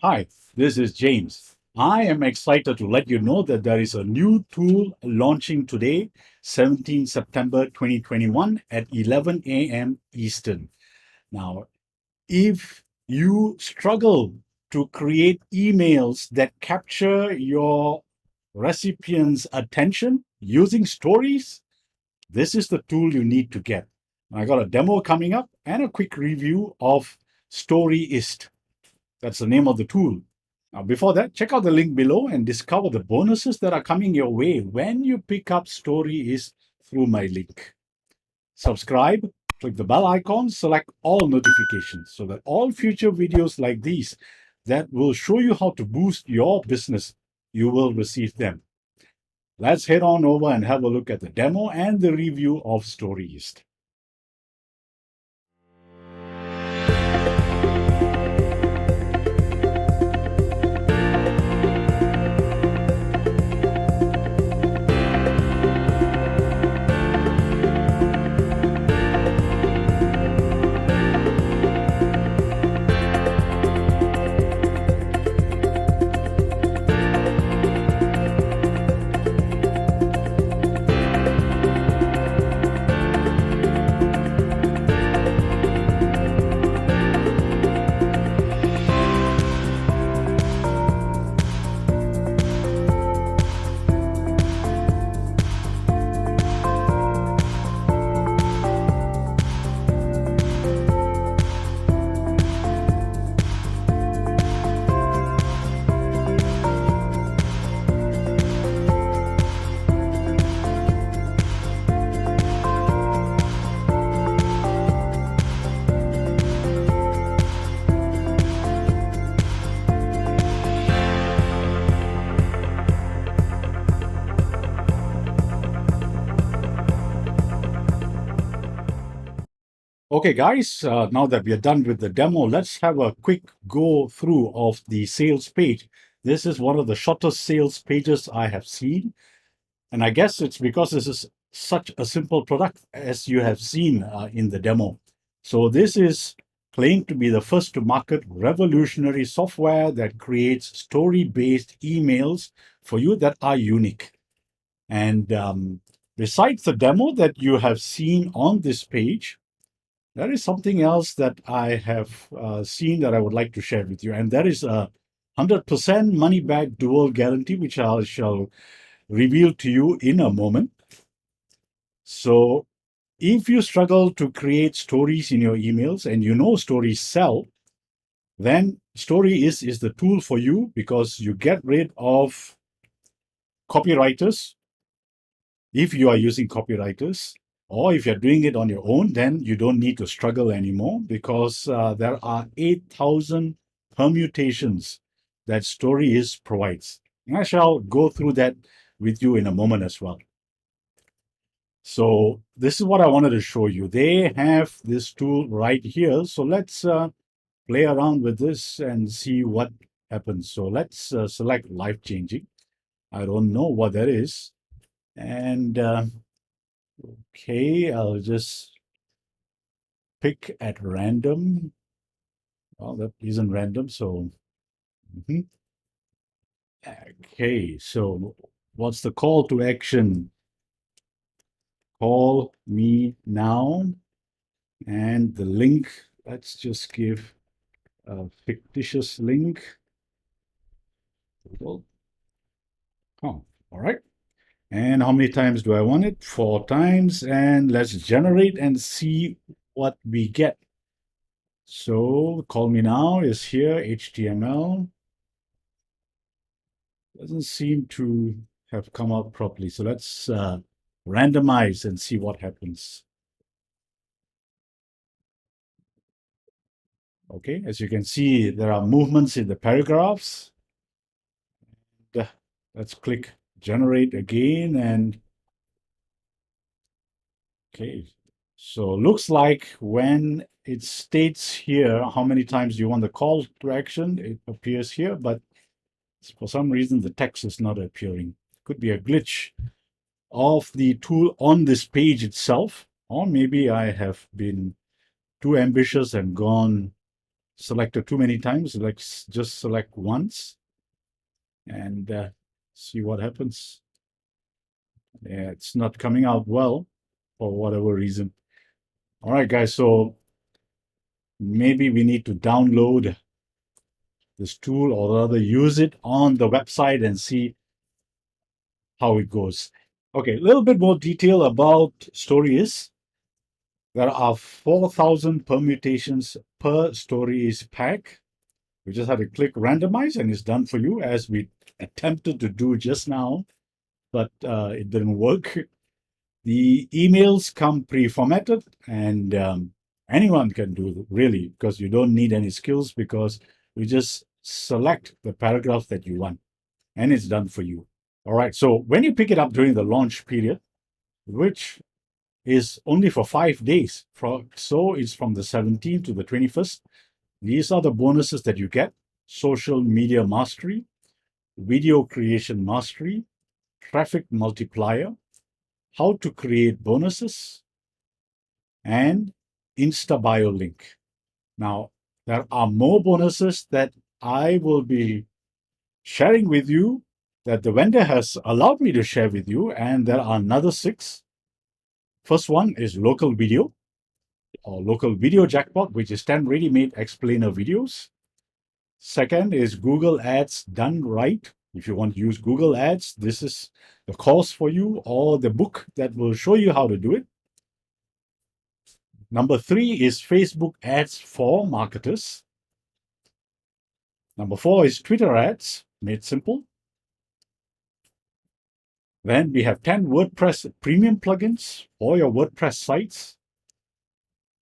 Hi, this is James. I am excited to let you know that there is a new tool launching today, 17 September 2021 at 11 a.m. Eastern. Now, if you struggle to create emails that capture your recipient's attention using stories, this is the tool you need to get. I got a demo coming up and a quick review of Storiist. That's the name of the tool. Now, before that, check out the link below and discover the bonuses that are coming your way when you pick up Storiist through my link. Subscribe, click the bell icon, select all notifications so that all future videos like these that will show you how to boost your business, you will receive them. Let's head on over and have a look at the demo and the review of Storiist. Okay, guys, now that we are done with the demo, let's have a quick go through of the sales page. This is one of the shortest sales pages I have seen. And I guess it's because this is such a simple product as you have seen in the demo. So this is claimed to be the first to market revolutionary software that creates story-based emails for you that are unique. And besides the demo that you have seen on this page, there is something else that I have seen that I would like to share with you, and that is a 100% money back dual guarantee, which I shall reveal to you in a moment. So, if you struggle to create stories in your emails and you know stories sell, then Storiist is the tool for you because you get rid of copywriters if you are using copywriters. Or if you're doing it on your own, then you don't need to struggle anymore because there are 8,000 permutations that Storiist provides. And I shall go through that with you in a moment as well. So this is what I wanted to show you. They have this tool right here. So let's play around with this and see what happens. So let's select life-changing. I don't know what that is. And okay, I'll just pick at random. Well, that isn't random, so okay, so what's the call to action? Call me now. And the link, let's just give a fictitious link. Oh, all right. And how many times do I want it? 4 times. And let's generate and see what we get. So call me now is here, HTML. Doesn't seem to have come out properly. So let's randomize and see what happens. Okay, as you can see, there are movements in the paragraphs. Let's click generate again and okay. So looks like when it states here how many times you want the call to action, it appears here, but for some reason the text is not appearing. Could be a glitch of the tool on this page itself, or maybe I have been too ambitious and gone selected too many times. Let's just select once and see what happens. Yeah, it's not coming out well for whatever reason. All right, guys, so maybe we need to download this tool, or rather use it on the website and see how it goes. Okay, a little bit more detail about Storiist. There are 4,000 permutations per Storiist pack. We just have to click randomize and it's done for you, as we attempted to do just now, but it didn't work. The emails come pre-formatted, and anyone can do it, really, because you don't need any skills, because you just select the paragraph that you want and it's done for you. All right, so when you pick it up during the launch period, which is only for 5 days, so it's from the 17th to the 21st, these are the bonuses that you get: social media mastery, video creation mastery, traffic multiplier, how to create bonuses, and Insta bio link. Now, there are more bonuses that I will be sharing with you, that the vendor has allowed me to share with you, and there are another 6. First one is local video, or local video jackpot, which is 10 ready-made explainer videos. Second is Google Ads done right. If you want to use Google Ads, this is the course for you, or the book that will show you how to do it. Number 3 is Facebook ads for marketers. Number 4 is Twitter ads, made simple. Then we have 10 WordPress premium plugins for your WordPress sites.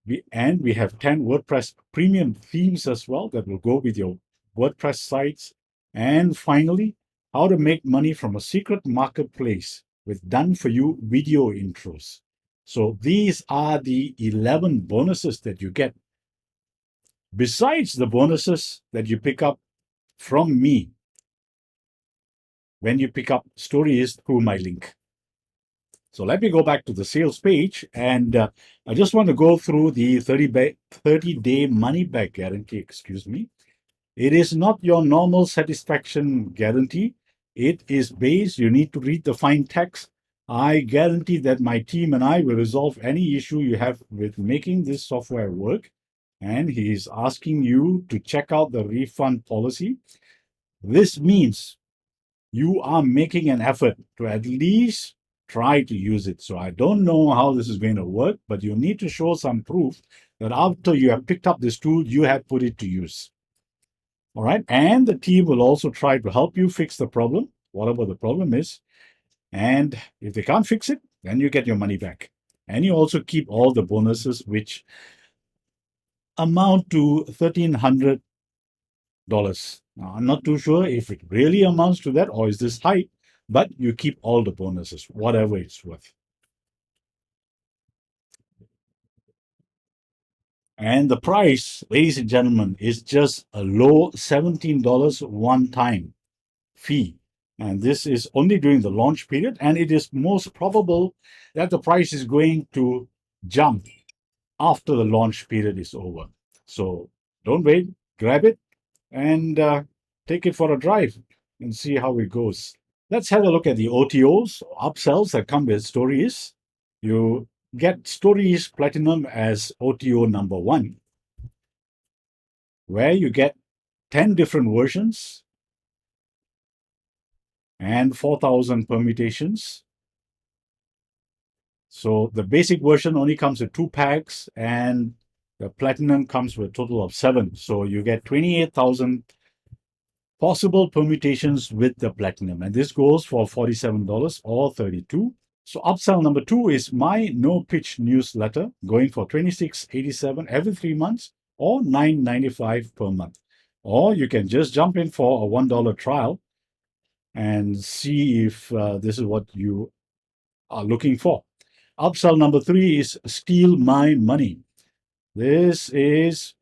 We have 10 WordPress premium themes as well that will go with your WordPress sites. And finally, how to make money from a secret marketplace with done-for-you video intros. So these are the 11 bonuses that you get, besides the bonuses that you pick up from me when you pick up Storiist through my link. So let me go back to the sales page, and I just want to go through the 30-day money-back guarantee. Excuse me. It is not your normal satisfaction guarantee. It is based, you need to read the fine text. I guarantee that my team and I will resolve any issue you have with making this software work. And he is asking you to check out the refund policy. This means you are making an effort to at least try to use it. So I don't know how this is going to work, but you need to show some proof that after you have picked up this tool, you have put it to use. All right. And the team will also try to help you fix the problem, whatever the problem is. And if they can't fix it, then you get your money back. And you also keep all the bonuses, which amount to $1,300. Now, I'm not too sure if it really amounts to that, or is this high, but you keep all the bonuses, whatever it's worth. And the price, ladies and gentlemen, is just a low $17 one-time fee. And this is only during the launch period, and it is most probable that the price is going to jump after the launch period is over. So don't wait, grab it, and take it for a drive and see how it goes. Let's have a look at the OTOs, upsells, that come with Storiist. You get Storiist Platinum as OTO number 1, where you get 10 different versions and 4,000 permutations. So the basic version only comes with 2 packs, and the Platinum comes with a total of 7. So you get 28,000 possible permutations with the Platinum, and this goes for $47 or $32. So upsell number 2 is my no pitch newsletter, going for $26.87 every 3 months or $9.95 per month. Or you can just jump in for a $1 trial and see if this is what you are looking for. Upsell number 3 is Steal My Money. This is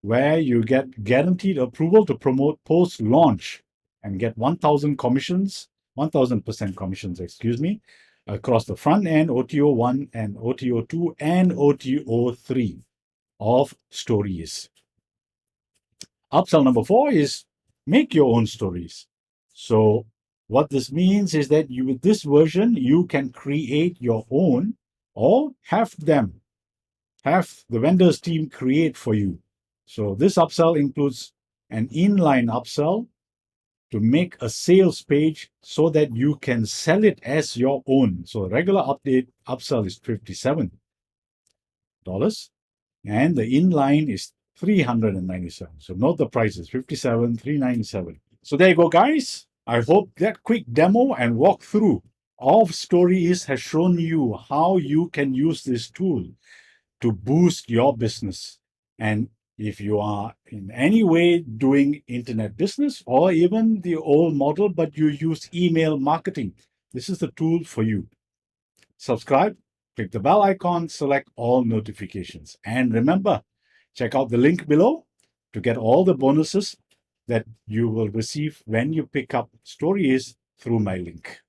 where you get guaranteed approval to promote post-launch and get 1,000% commissions, excuse me, across the front end, OTO 1 and OTO 2 and OTO 3 of Storiist. Upsell number 4 is make your own stories. So what this means is that with this version, you can create your own or have the vendor's team create for you. So this upsell includes an inline upsell to make a sales page so that you can sell it as your own. So a regular upsell is $57, and the inline is $397. So note the prices, $57, $397. So there you go, guys. I hope that quick demo and walkthrough of Storiist has shown you how you can use this tool to boost your business. And if you are in any way doing internet business or even the old model, but you use email marketing, this is the tool for you. Subscribe, click the bell icon, select all notifications. And remember, check out the link below to get all the bonuses that you will receive when you pick up Storiist through my link.